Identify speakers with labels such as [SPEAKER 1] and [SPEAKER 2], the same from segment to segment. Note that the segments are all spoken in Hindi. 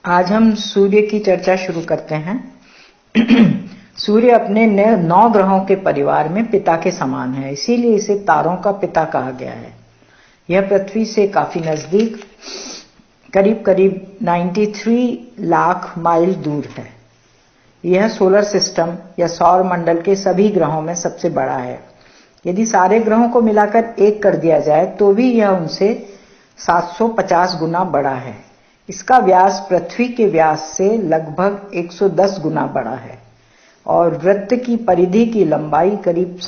[SPEAKER 1] आज हम सूर्य की चर्चा शुरू करते हैं। सूर्य अपने 9 ग्रहों के परिवार में पिता के समान है, इसीलिए इसे तारों का पिता कहा गया है। यह पृथ्वी से काफी नजदीक, करीब करीब 93 लाख माइल दूर है। यह सोलर सिस्टम या सौर मंडल के सभी ग्रहों में सबसे बड़ा है। यदि सारे ग्रहों को मिलाकर एक कर दिया जाए तो भी यह उनसे 750 गुना बड़ा है। इसका व्यास पृथ्वी के व्यास से लगभग 110 गुना बड़ा है और वृत्त की परिधि की लंबाई करीब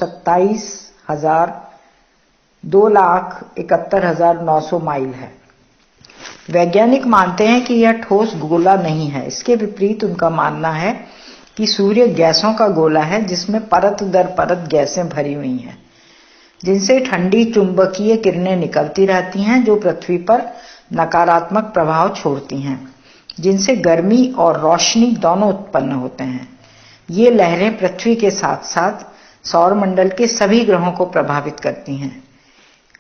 [SPEAKER 1] 2,71,900 माइल है। वैज्ञानिक मानते हैं कि यह ठोस गोला नहीं है। इसके विपरीत उनका मानना है कि सूर्य गैसों का गोला है, जिसमें परत दर परत गैसें भरी हुई हैं, जिनसे ठंडी चुंबकीय किरणें निकलती रहती हैं जो पृथ्वी पर नकारात्मक प्रभाव छोड़ती हैं, जिनसे गर्मी और रोशनी दोनों उत्पन्न होते हैं। ये लहरें पृथ्वी के साथ साथ सौरमंडल के सभी ग्रहों को प्रभावित करती हैं,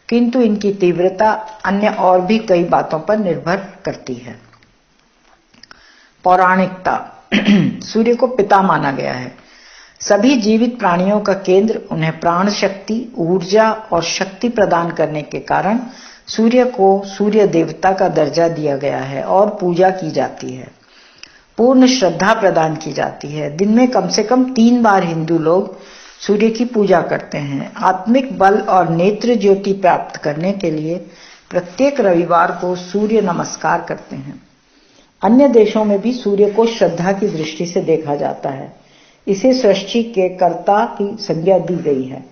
[SPEAKER 1] किंतु इनकी तीव्रता अन्य और भी कई बातों पर निर्भर करती है। पौराणिकता। सूर्य को पिता माना गया है। सभी जीवित प्राणियों का केंद्र, उन्हें प्राण शक्ति, ऊर्जा और शक्ति प्रदान करने के कारण सूर्य को सूर्य देवता का दर्जा दिया गया है और पूजा की जाती है। पूर्ण श्रद्धा प्रदान की जाती है। दिन में कम से कम 3 बार हिंदू लोग सूर्य की पूजा करते हैं। आत्मिक बल और नेत्र ज्योति प्राप्त करने के लिए प्रत्येक रविवार को सूर्य नमस्कार करते हैं। अन्य देशों में भी सूर्य को श्रद्धा की दृष्टि से देखा जाता है। इसे सृष्टि के कर्ता की संज्ञा दी गई है,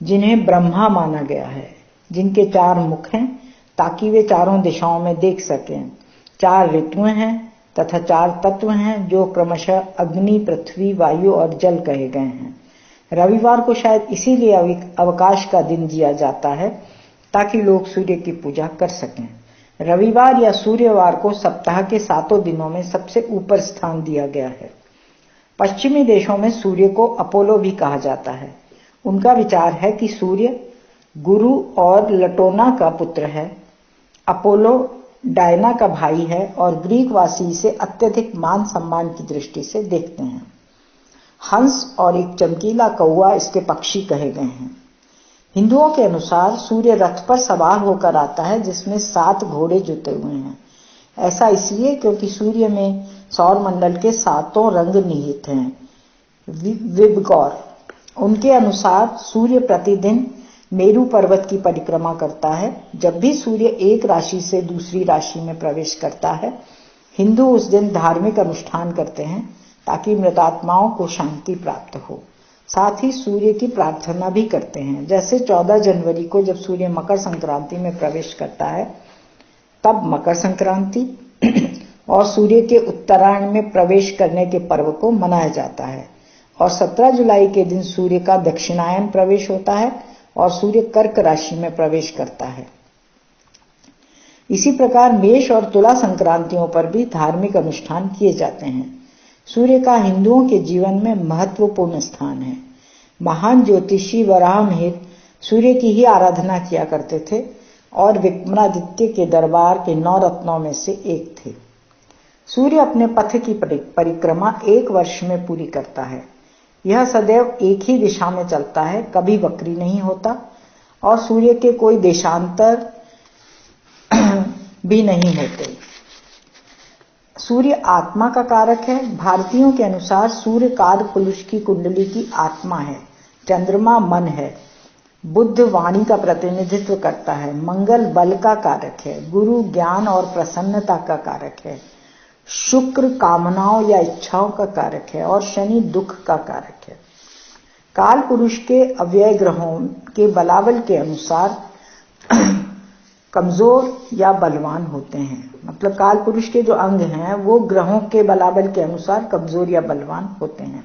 [SPEAKER 1] जिन्हें ब्रह्मा माना गया है, जिनके 4 मुख हैं ताकि वे चारों दिशाओं में देख सकें। 4 ऋतुएं हैं तथा 4 तत्व हैं जो क्रमशः अग्नि, पृथ्वी, वायु और जल कहे गए हैं। रविवार को शायद इसीलिए अवकाश का दिन दिया जाता है ताकि लोग सूर्य की पूजा कर सकें। रविवार या सूर्यवार को सप्ताह के 7 दिनों में सबसे ऊपर स्थान दिया गया है। पश्चिमी देशों में सूर्य को अपोलो भी कहा जाता है। उनका विचार है कि सूर्य गुरु और लटोना का पुत्र है। अपोलो डायना का भाई है और ग्रीक वासी इसे अत्यधिक मान सम्मान की दृष्टि से देखते हैं। हंस और एक चमकीला कौवा इसके पक्षी कहे गए हैं। हिंदुओं के अनुसार सूर्य रथ पर सवार होकर आता है, जिसमें 7 घोड़े जुते हुए हैं। ऐसा इसलिए क्योंकि सूर्य में सौर मंडल के 7 रंग निहित हैं। विबगौर उनके अनुसार सूर्य प्रतिदिन मेरू पर्वत की परिक्रमा करता है। जब भी सूर्य एक राशि से दूसरी राशि में प्रवेश करता है, हिंदू उस दिन धार्मिक अनुष्ठान करते हैं ताकि मृतात्माओं को शांति प्राप्त हो। साथ ही सूर्य की प्रार्थना भी करते हैं। जैसे 14 जनवरी को जब सूर्य मकर संक्रांति में प्रवेश करता है, तब मकर संक्रांति और सूर्य के उत्तरायण में प्रवेश करने के पर्व को मनाया जाता है। और 17 जुलाई के दिन सूर्य का दक्षिणायन प्रवेश होता है और सूर्य कर्क राशि में प्रवेश करता है। इसी प्रकार मेष और तुला संक्रांतियों पर भी धार्मिक अनुष्ठान किए जाते हैं। सूर्य का हिंदुओं के जीवन में महत्वपूर्ण स्थान है। महान ज्योतिषी वराहमिहिर सूर्य की ही आराधना किया करते थे और विक्रमादित्य के दरबार के 9 रत्नों में से एक थे। सूर्य अपने पथ की परिक्रमा 1 वर्ष में पूरी करता है। यह सदैव एक ही दिशा में चलता है, कभी वक्री नहीं होता और सूर्य के कोई देशांतर भी नहीं होते। सूर्य आत्मा का कारक है। भारतीयों के अनुसार सूर्य कालपुरुष की कुंडली की आत्मा है। चंद्रमा मन है। बुध वाणी का प्रतिनिधित्व करता है। मंगल बल का कारक है। गुरु ज्ञान और प्रसन्नता का कारक है। शुक्र कामनाओं या इच्छाओं का कारक है और शनि दुख का कारक है। काल पुरुष के अव्यय ग्रहों के बलाबल के अनुसार कमजोर या बलवान होते हैं। मतलब काल पुरुष के जो अंग हैं वो ग्रहों के बलाबल के अनुसार कमजोर या बलवान होते हैं।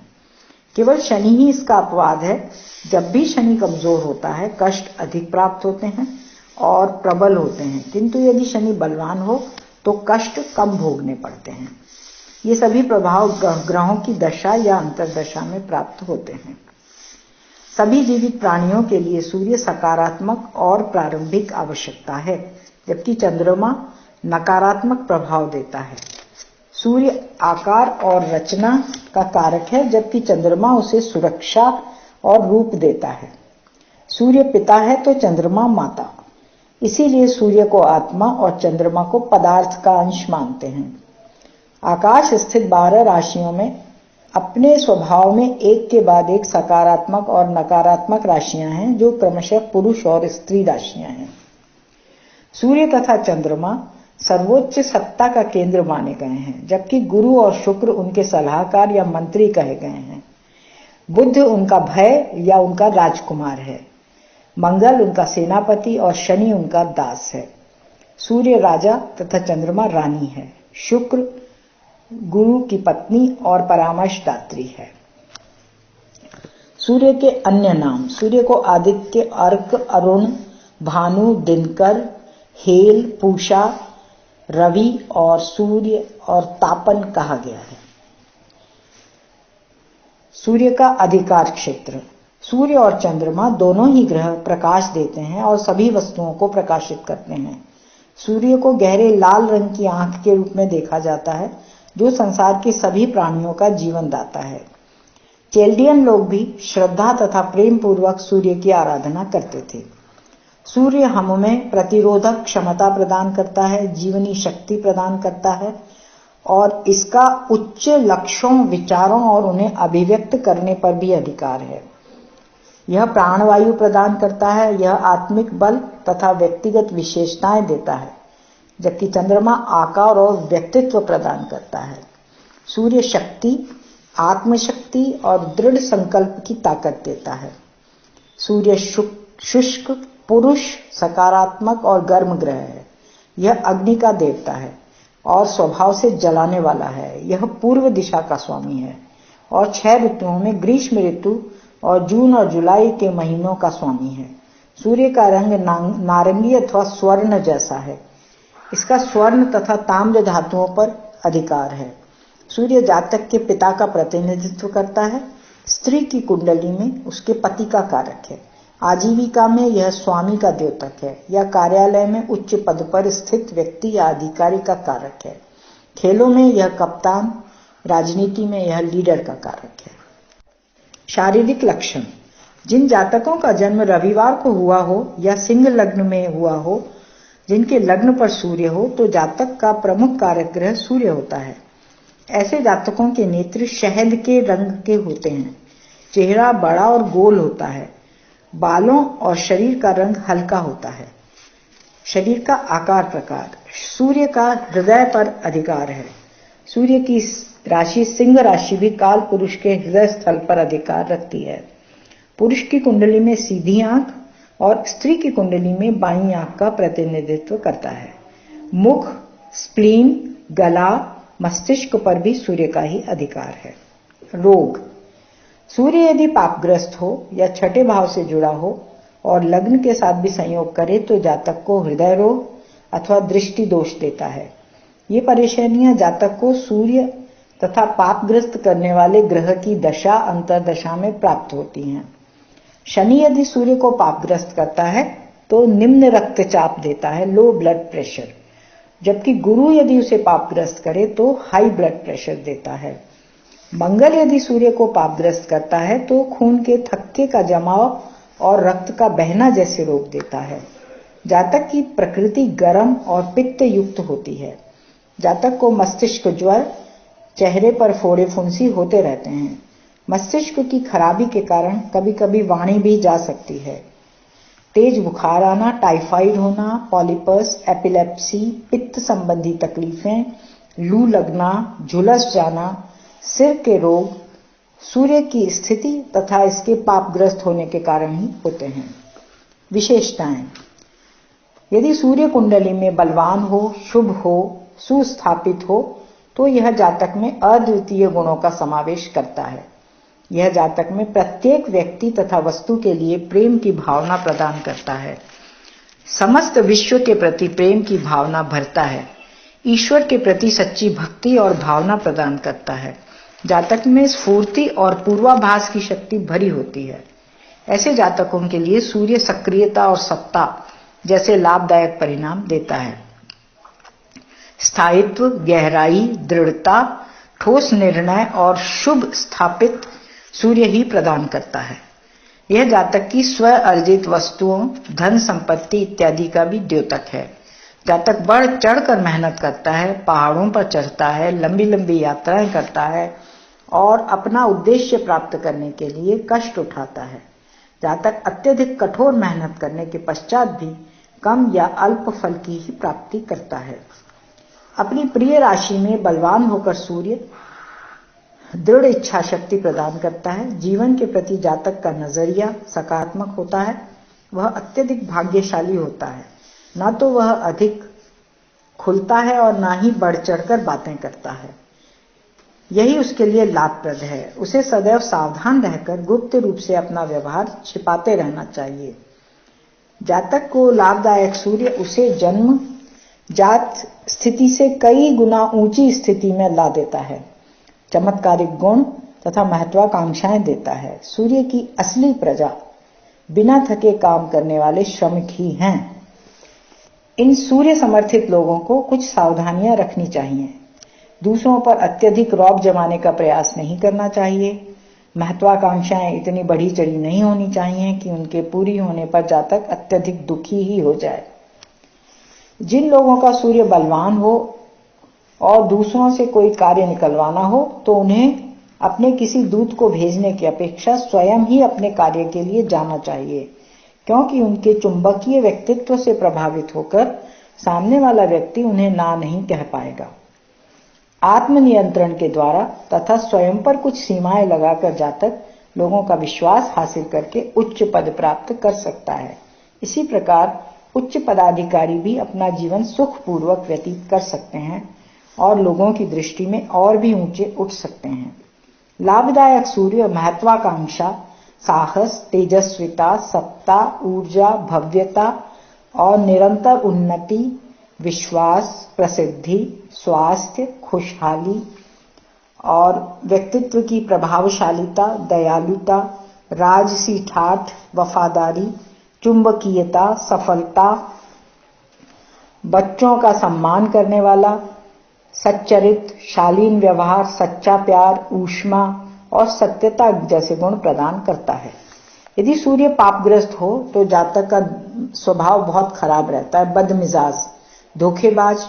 [SPEAKER 1] केवल शनि ही इसका अपवाद है। जब भी शनि कमजोर होता है, कष्ट अधिक प्राप्त होते हैं और प्रबल होते हैं, किंतु यदि शनि बलवान हो तो कष्ट कम भोगने पड़ते हैं। ये सभी प्रभाव ग्रहों की दशा या अंतर्दशा में प्राप्त होते हैं। सभी जीवित प्राणियों के लिए सूर्य सकारात्मक और प्रारंभिक आवश्यकता है, जबकि चंद्रमा नकारात्मक प्रभाव देता है। सूर्य आकार और रचना का कारक है, जबकि चंद्रमा उसे सुरक्षा और रूप देता है। सूर्य पिता है तो चंद्रमा माता, इसीलिए सूर्य को आत्मा और चंद्रमा को पदार्थ का अंश मानते हैं। आकाश स्थित 12 राशियों में अपने स्वभाव में एक के बाद एक सकारात्मक और नकारात्मक राशियां हैं, जो क्रमशः पुरुष और स्त्री राशियां हैं। सूर्य तथा चंद्रमा सर्वोच्च सत्ता का केंद्र माने गए हैं, जबकि गुरु और शुक्र उनके सलाहकार या मंत्री कहे गए हैं। बुध उनका भय या उनका राजकुमार है, मंगल उनका सेनापति और शनि उनका दास है। सूर्य राजा तथा चंद्रमा रानी है। शुक्र गुरु की पत्नी और परामर्शदात्री है। सूर्य के अन्य नाम। सूर्य को आदित्य, अर्क, अरुण, भानु, दिनकर, हेल, पूषा, रवि और सूर्य और तापन कहा गया है। सूर्य का अधिकार क्षेत्र। सूर्य और चंद्रमा दोनों ही ग्रह प्रकाश देते हैं और सभी वस्तुओं को प्रकाशित करते हैं। सूर्य को गहरे लाल रंग की आंख के रूप में देखा जाता है, जो संसार के सभी प्राणियों का जीवन दाता है। चेल्डियन लोग भी श्रद्धा तथा प्रेम पूर्वक सूर्य की आराधना करते थे। सूर्य हमें प्रतिरोधक क्षमता प्रदान करता है, जीवनी शक्ति प्रदान करता है और इसका उच्च लक्ष्यों, विचारों और उन्हें अभिव्यक्त करने पर भी अधिकार है। यह प्राणवायु प्रदान करता है, यह आत्मिक बल तथा व्यक्तिगत विशेषताएं देता है, जबकि चंद्रमा आकार और व्यक्तित्व प्रदान करता है। सूर्य शक्ति, आत्मशक्ति और दृढ़ संकल्प की ताकत देता है। सूर्य शुष्क, पुरुष, सकारात्मक और गर्म ग्रह है। यह अग्नि का देवता है और स्वभाव से जलाने वाला है। यह पूर्व दिशा का स्वामी है और 6 ऋतुओं में ग्रीष्म ऋतु और जून और जुलाई के महीनों का स्वामी है। सूर्य का रंग नारंगी अथवा स्वर्ण जैसा है। इसका स्वर्ण तथा ताम्र धातुओं पर अधिकार है। सूर्य जातक के पिता का प्रतिनिधित्व करता है। स्त्री की कुंडली में उसके पति का कारक है। आजीविका में यह स्वामी का द्योतक है या कार्यालय में उच्च पद पर स्थित व्यक्ति या अधिकारी का कारक है। खेलों में यह कप्तान, राजनीति में यह लीडर का कारक है। शारीरिक लक्षण। जिन जातकों का जन्म रविवार को हुआ हो या सिंह लग्न में हुआ हो, जिनके लग्न पर सूर्य हो, तो जातक का प्रमुख कारक ग्रह सूर्य होता है। ऐसे जातकों के नेत्र शहद के रंग के होते हैं। चेहरा बड़ा और गोल होता है। बालों और शरीर का रंग हल्का होता है। शरीर का आकार प्रकार। सूर्य का हृदय पर अधिकार है। सूर्य की राशि सिंह राशि भी काल पुरुष के हृदय स्थल पर अधिकार रखती है। पुरुष की कुंडली में सीधी आंख और स्त्री की कुंडली में बाईं आंख का प्रतिनिधित्व करता है। मुख, स्प्लीन, गला, मस्तिष्क पर भी सूर्य का ही अधिकार है। रोग। सूर्य यदि पापग्रस्त हो या छठे भाव से जुड़ा हो और लग्न के साथ भी संयोग करे तो जातक को हृदय रोग अथवा दृष्टि दोष देता है। ये परेशानियां जातक को सूर्य तथा पापग्रस्त करने वाले ग्रह की दशा अंतर्दशा में प्राप्त होती हैं। शनि यदि सूर्य को पापग्रस्त करता है तो निम्न रक्तचाप देता है, लो ब्लड प्रेशर, जबकि गुरु यदि उसे पापग्रस्त करे तो हाई ब्लड प्रेशर देता है। मंगल यदि सूर्य को पापग्रस्त करता है तो खून के थक्के का जमाव और रक्त का बहना जैसे रोग देता है। जातक की प्रकृति गर्म और पित्त युक्त होती है। जातक को मस्तिष्क ज्वर, चेहरे पर फोड़े फुंसी होते रहते हैं। मस्तिष्क की खराबी के कारण कभी कभी वाणी भी जा सकती है। तेज बुखार आना, टाइफाइड होना, पॉलिपस, एपिलेप्सी, पित्त संबंधी तकलीफें, लू लगना, झुलस जाना, सिर के रोग सूर्य की स्थिति तथा इसके पापग्रस्त होने के कारण ही होते हैं। विशेषताएं। यदि सूर्य कुंडली में बलवान हो, शुभ हो, सुस्थापित हो तो यह जातक में अद्वितीय गुणों का समावेश करता है। यह जातक में प्रत्येक व्यक्ति तथा वस्तु के लिए प्रेम की भावना प्रदान करता है। समस्त विश्व के प्रति प्रेम की भावना भरता है। ईश्वर के प्रति सच्ची भक्ति और भावना प्रदान करता है। जातक में स्फूर्ति और पूर्वाभास की शक्ति भरी होती है। ऐसे जातकों के लिए सूर्य सक्रियता और सत्ता जैसे लाभदायक परिणाम देता है। स्थायित्व, गहराई, दृढ़ता, ठोस निर्णय और शुभ स्थापित सूर्य ही प्रदान करता है। यह जातक की स्व अर्जित वस्तुओं, धन संपत्ति इत्यादि का भी द्योतक है। जातक बढ़ चढ़कर मेहनत करता है, पहाड़ों पर चढ़ता है, लंबी लंबी यात्राएं करता है और अपना उद्देश्य प्राप्त करने के लिए कष्ट उठाता है। जातक अत्यधिक कठोर मेहनत करने के पश्चात भी कम या अल्प फल की ही प्राप्ति करता है। अपनी प्रिय राशि में बलवान होकर सूर्य दृढ़ इच्छा शक्ति प्रदान करता है। जीवन के प्रति जातक का नजरिया सकारात्मक होता है। वह अत्यधिक भाग्यशाली होता है। ना तो वह अधिक खुलता है और ना ही बढ़ चढ़कर बातें करता है। यही उसके लिए लाभप्रद है। उसे सदैव सावधान रहकर गुप्त रूप से अपना व्यवहार छिपाते रहना चाहिए। जातक को लाभदायक सूर्य उसे जन्म जात स्थिति से कई गुना ऊंची स्थिति में ला देता है, चमत्कारिक गुण तथा महत्वाकांक्षाएं देता है। सूर्य की असली प्रजा बिना थके काम करने वाले श्रमिक ही हैं। इन सूर्य समर्थित लोगों को कुछ सावधानियां रखनी चाहिए। दूसरों पर अत्यधिक रौब जमाने का प्रयास नहीं करना चाहिए। महत्वाकांक्षाएं इतनी बढ़ी चढ़ी नहीं होनी चाहिए कि उनके पूरी होने पर जातक अत्यधिक दुखी ही हो जाए। जिन लोगों का सूर्य बलवान हो और दूसरों से कोई कार्य निकलवाना हो तो उन्हें अपने किसी दूत को भेजने की अपेक्षा स्वयं ही अपने कार्य के लिए जाना चाहिए, क्योंकि उनके चुंबकीय व्यक्तित्व से प्रभावित होकर सामने वाला व्यक्ति उन्हें ना नहीं कह पाएगा। आत्मनियंत्रण के द्वारा तथा स्वयं पर कुछ सीमाएं लगाकर जातक लोगों का विश्वास हासिल करके उच्च पद प्राप्त कर सकता है। इसी प्रकार उच्च पदाधिकारी भी अपना जीवन सुखपूर्वक व्यतीत कर सकते हैं और लोगों की दृष्टि में और भी ऊंचे उठ सकते हैं। लाभदायक सूर्य महत्वाकांक्षा, साहस, तेजस्विता, सत्ता, ऊर्जा, भव्यता और निरंतर उन्नति, विश्वास, प्रसिद्धि, स्वास्थ्य, खुशहाली और व्यक्तित्व की प्रभावशालीता, दयालुता, राजसी ठाठ, वफादारी, चुंबकीयता, सफलता, बच्चों का सम्मान करने वाला, सच्चरित, शालीन व्यवहार, सच्चा प्यार, ऊष्मा और सत्यता जैसे गुण प्रदान करता है। यदि सूर्य पापग्रस्त हो तो जातक का स्वभाव बहुत खराब रहता है। बदमिजाज, धोखेबाज,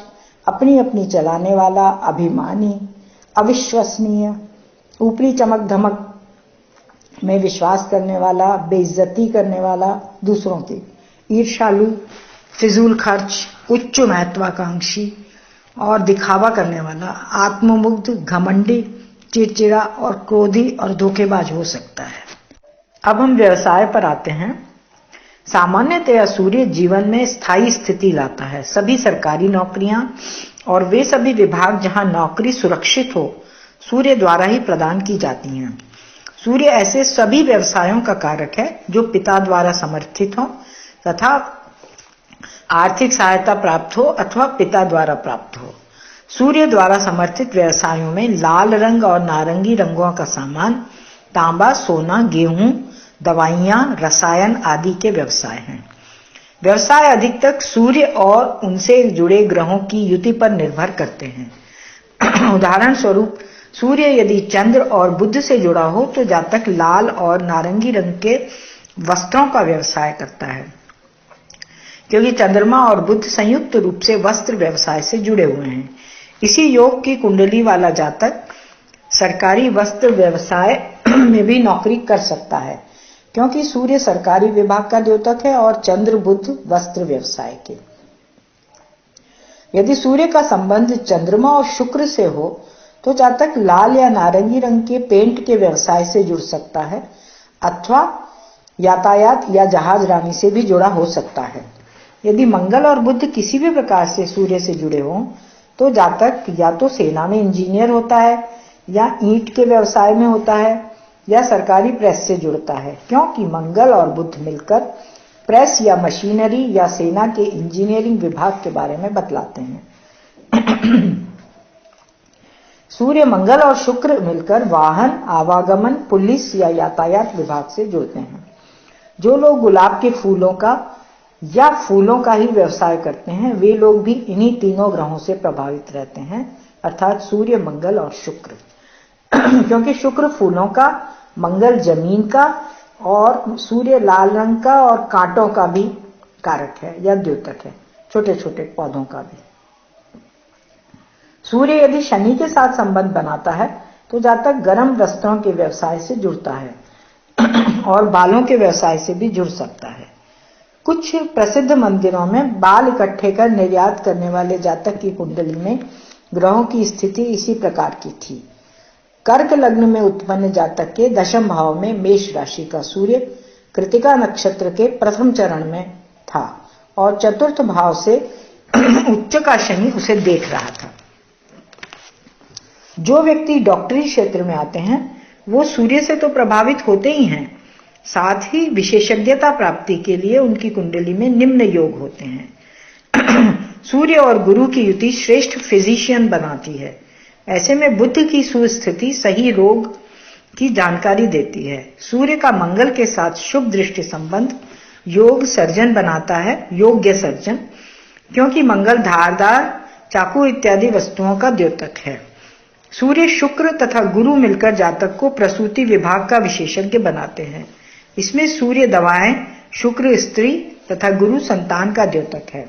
[SPEAKER 1] अपनी अपनी चलाने वाला, अभिमानी, अविश्वसनीय, ऊपरी चमक धमक में विश्वास करने वाला, बेइज्जती करने वाला दूसरों की, ईर्ष्यालु, फिजूल खर्च, उच्च महत्वाकांक्षी और दिखावा करने वाला, आत्ममुग्ध, घमंडी, चिड़चिड़ा और क्रोधी और धोखेबाज हो सकता है। अब हम व्यवसाय पर आते हैं। सामान्यतया सूर्य जीवन में स्थायी स्थिति लाता है। सभी सरकारी नौकरियां और वे सभी विभाग जहां नौकरी सुरक्षित हो, सूर्य द्वारा ही प्रदान की जाती हैं। सूर्य ऐसे सभी व्यवसायों का कारक है जो पिता द्वारा समर्थित हो तथा आर्थिक सहायता प्राप्त हो अथवा पिता द्वारा प्राप्त हो। सूर्य द्वारा समर्थित व्यवसायों में लाल रंग और नारंगी रंगों का सामान, तांबा, सोना, गेहूं, दवाइयां, रसायन आदि के व्यवसाय हैं। व्यवसाय अधिकतर सूर्य और उनसे जुड़े ग्रहों की युति पर निर्भर करते हैं। उदाहरण स्वरूप सूर्य यदि चंद्र और बुध से जुड़ा हो तो जातक लाल और नारंगी रंग के वस्त्रों का व्यवसाय करता है, क्योंकि चंद्रमा और बुध संयुक्त रूप से वस्त्र व्यवसाय से जुड़े हुए हैं। इसी योग की कुंडली वाला जातक सरकारी वस्त्र व्यवसाय में भी नौकरी कर सकता है, क्योंकि सूर्य सरकारी विभाग का द्योतक है और चंद्र बुध वस्त्र व्यवसाय के। यदि सूर्य का संबंध चंद्रमा और शुक्र से हो तो जातक लाल या नारंगी रंग के पेंट के व्यवसाय से जुड़ सकता है अथवा यातायात या जहाज रानी से भी जुड़ा हो सकता है। यदि मंगल और बुध किसी भी प्रकार से सूर्य से जुड़े हों तो जातक या तो सेना में इंजीनियर होता है या ईंट के व्यवसाय में होता है या सरकारी प्रेस से जुड़ता है, क्योंकि मंगल और बुध मिलकर प्रेस या मशीनरी या सेना के इंजीनियरिंग विभाग के बारे में बतलाते हैं। सूर्य, मंगल और शुक्र मिलकर वाहन, आवागमन, पुलिस या यातायात विभाग से जुड़ते हैं। जो लोग गुलाब के फूलों का या फूलों का ही व्यवसाय करते हैं, वे लोग भी इन्हीं तीनों ग्रहों से प्रभावित रहते हैं, अर्थात सूर्य, मंगल और शुक्र। क्योंकि शुक्र फूलों का, मंगल जमीन का और सूर्य लाल रंग का और कांटों का भी कारक है या द्योतक है, छोटे छोटे पौधों का भी। सूर्य यदि शनि के साथ संबंध बनाता है तो जातक गर्म वस्त्रों के व्यवसाय से जुड़ता है और बालों के व्यवसाय से भी जुड़ सकता है। कुछ प्रसिद्ध मंदिरों में बाल इकट्ठे कर निर्यात करने वाले जातक की कुंडली में ग्रहों की स्थिति इसी प्रकार की थी। कर्क लग्न में उत्पन्न जातक के दशम भाव में मेष राशि का सूर्य कृतिका नक्षत्र के प्रथम चरण में था और चतुर्थ भाव से उच्च का शनि उसे देख रहा था। जो व्यक्ति डॉक्टरी क्षेत्र में आते हैं वो सूर्य से तो प्रभावित होते ही हैं, साथ ही विशेषज्ञता प्राप्ति के लिए उनकी कुंडली में निम्न योग होते हैं। सूर्य और गुरु की युति श्रेष्ठ फिजिशियन बनाती है। ऐसे में बुध की सुस्थिति सही रोग की जानकारी देती है। सूर्य का मंगल के साथ शुभ दृष्टि संबंध योग सर्जन बनाता है, योग्य सर्जन, क्योंकि मंगल धारदार चाकू इत्यादि वस्तुओं का द्योतक है। सूर्य, शुक्र तथा गुरु मिलकर जातक को प्रसूति विभाग का विशेषज्ञ बनाते हैं। इसमें सूर्य दवाएं, शुक्र स्त्री तथा गुरु संतान का द्योतक है।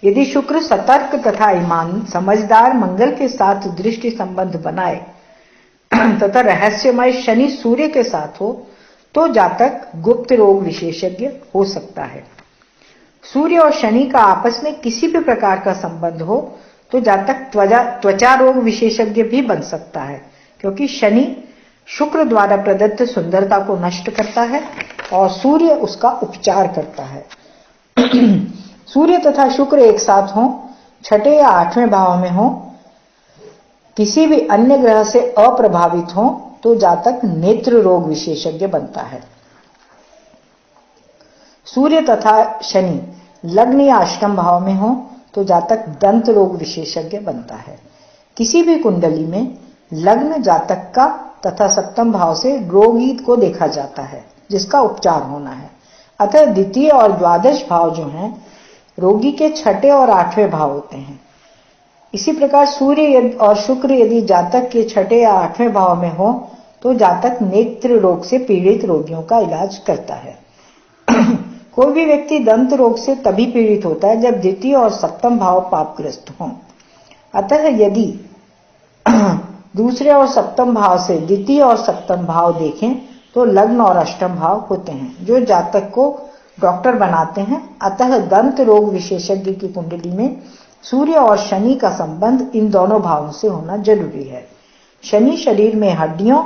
[SPEAKER 1] यदि शुक्र सतर्क तथा ईमान समझदार मंगल के साथ दृष्टि संबंध बनाए तथा रहस्यमय शनि सूर्य के साथ हो तो जातक गुप्त रोग विशेषज्ञ हो सकता है। सूर्य और शनि का आपस में किसी भी प्रकार का संबंध हो तो जातक त्वचा रोग विशेषज्ञ भी बन सकता है, क्योंकि शनि शुक्र द्वारा प्रदत्त सुंदरता को नष्ट करता है और सूर्य उसका उपचार करता है। सूर्य तथा शुक्र एक साथ हों, छठे या आठवें भाव में हो, किसी भी अन्य ग्रह से अप्रभावित हो तो जातक नेत्र रोग विशेषज्ञ बनता है। सूर्य तथा शनि लग्न या अष्टम भाव में हो तो जातक दंत रोग विशेषज्ञ बनता है। किसी भी कुंडली में लग्न जातक का तथा सप्तम भाव से रोगी को देखा जाता है, जिसका उपचार होना है। अतः द्वितीय और द्वादश भाव जो हैं रोगी के छठे और आठवें भाव होते हैं। इसी प्रकार सूर्य और शुक्र यदि जातक के छठे या आठवें भाव में हो तो जातक नेत्र रोग से पीड़ित रोगियों का इलाज करता है। कोई भी व्यक्ति दंत रोग से तभी पीड़ित होता है जब द्वितीय और सप्तम भाव पापग्रस्त हों। अतः यदि दूसरे और सप्तम भाव से द्वितीय और सप्तम भाव देखें तो लग्न और अष्टम भाव होते हैं जो जातक को डॉक्टर बनाते हैं। अतः दंत रोग विशेषज्ञ की कुंडली में सूर्य और शनि का संबंध इन दोनों भावों से होना जरूरी है। शनि शरीर में हड्डियों,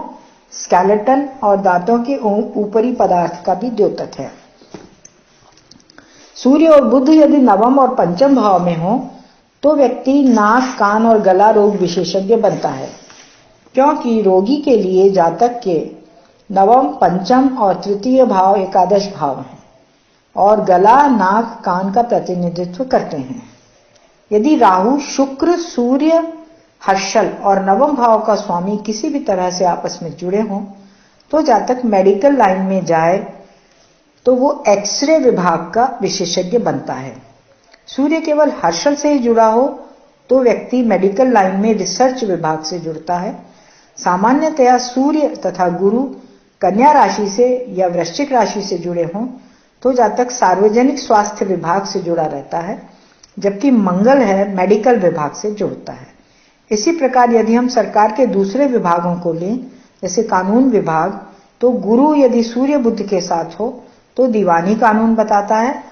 [SPEAKER 1] स्केलेटन और दांतों के ऊपरी पदार्थ का भी द्योतक है। सूर्य और बुध यदि नवम और पंचम भाव में हो तो व्यक्ति नाक, कान और गला रोग विशेषज्ञ बनता है, क्योंकि रोगी के लिए जातक के नवम, पंचम और तृतीय भाव एकादश भाव हैं और गला, नाक, कान का प्रतिनिधित्व करते हैं। यदि राहु, शुक्र, सूर्य, हर्षल और नवम भाव का स्वामी किसी भी तरह से आपस में जुड़े हों तो जातक मेडिकल लाइन में जाए तो वो एक्सरे विभाग का विशेषज्ञ बनता है। सूर्य केवल हर्षल से ही जुड़ा हो तो व्यक्ति मेडिकल लाइन में रिसर्च विभाग से जुड़ता है। सामान्यतया सूर्य तथा गुरु कन्या राशि से या वृश्चिक राशि से जुड़े हों तो जातक सार्वजनिक स्वास्थ्य विभाग से जुड़ा रहता है, जबकि मंगल है मेडिकल विभाग से जुड़ता है। इसी प्रकार यदि हम सरकार के दूसरे विभागों को लें, जैसे कानून विभाग, तो गुरु यदि सूर्य बुध के साथ हो तो दीवानी कानून बताता है,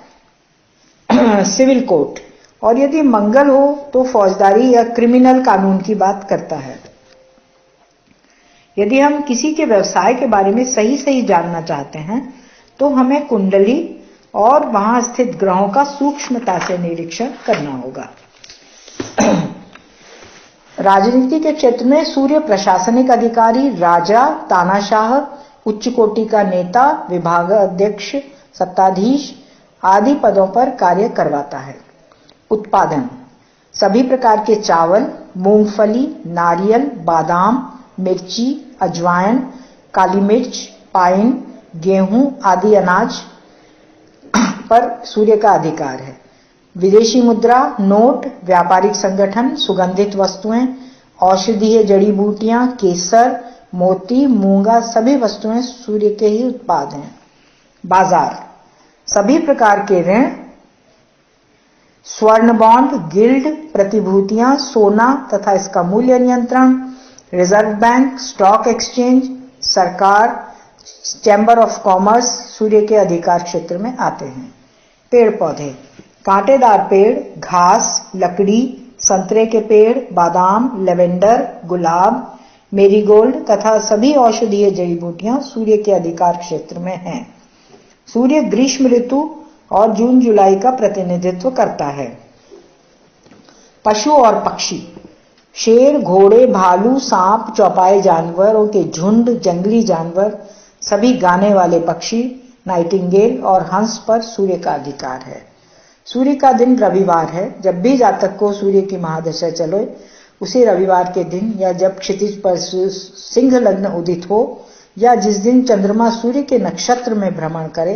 [SPEAKER 1] सिविल कोर्ट, और यदि मंगल हो तो फौजदारी या क्रिमिनल कानून की बात करता है। यदि हम किसी के व्यवसाय के बारे में सही सही जानना चाहते हैं तो हमें कुंडली और वहां स्थित ग्रहों का सूक्ष्मता से निरीक्षण करना होगा। राजनीति के क्षेत्र में सूर्य प्रशासनिक अधिकारी, राजा, तानाशाह, उच्च कोटि का नेता, विभागाध्यक्ष, सत्ताधीश आदि पदों पर कार्य करवाता है। उत्पादन सभी प्रकार के चावल, मूंगफली, नारियल, बादाम, मिर्ची, अजवाइन, काली मिर्च, पाइन, गेहूं आदि अनाज पर सूर्य का अधिकार है। विदेशी मुद्रा, नोट, व्यापारिक संगठन, सुगंधित वस्तुएं, औषधीय जड़ी बूटियां, केसर, मोती, मूंगा सभी वस्तुएं सूर्य के ही उत्पाद हैं। बाजार, सभी प्रकार के ऋण, स्वर्ण बॉन्ड, गिल्ड, प्रतिभूतियां, सोना तथा इसका मूल्य नियंत्रण, रिजर्व बैंक, स्टॉक एक्सचेंज, सरकार, चैम्बर ऑफ कॉमर्स सूर्य के अधिकार क्षेत्र में आते हैं। पेड़ पौधे, कांटेदार पेड़, घास, लकड़ी, संतरे के पेड़, बादाम, लेवेंडर, गुलाब, मेरीगोल्ड तथा सभी औषधीय जड़ी बूटियां सूर्य के अधिकार क्षेत्र में हैं। सूर्य ग्रीष्म ऋतु और जून जुलाई का प्रतिनिधित्व करता है। पशु और पक्षी, शेर, घोड़े, भालू, सांप, चौपाई जानवरों के झुंड, जंगली जानवर, सभी गाने वाले पक्षी, नाइटिंगेल और हंस पर सूर्य का अधिकार है। सूर्य का दिन रविवार है। जब भी जातक को सूर्य की महादशा चले, उसे रविवार के दिन या जब क्षितिज पर सिंह लग्न उदित हो या जिस दिन चंद्रमा सूर्य के नक्षत्र में भ्रमण करे,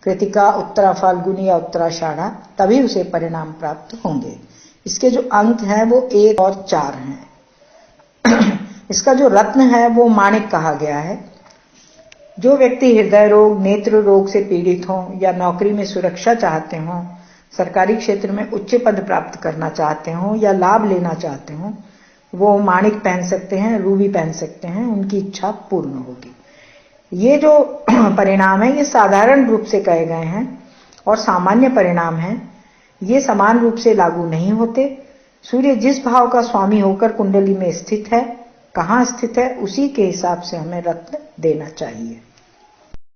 [SPEAKER 1] कृतिका, उत्तरा फाल्गुनी या उत्तराषाढ़ा, तभी उसे परिणाम प्राप्त होंगे। इसके जो अंक हैं वो 1 और 4 हैं। इसका जो रत्न है वो माणिक कहा गया है। जो व्यक्ति हृदय रोग, नेत्र रोग से पीड़ित हों या नौकरी में सुरक्षा चाहते हों, सरकारी क्षेत्र में उच्च पद प्राप्त करना चाहते हों या लाभ लेना चाहते हों, वो माणिक पहन सकते हैं, रूबी पहन सकते हैं, उनकी इच्छा पूर्ण होगी। ये जो परिणाम है ये साधारण रूप से कहे गए हैं और सामान्य परिणाम हैं। ये समान रूप से लागू नहीं होते। सूर्य जिस भाव का स्वामी होकर कुंडली में स्थित है, कहाँ स्थित है, उसी के हिसाब से हमें रत्न देना चाहिए।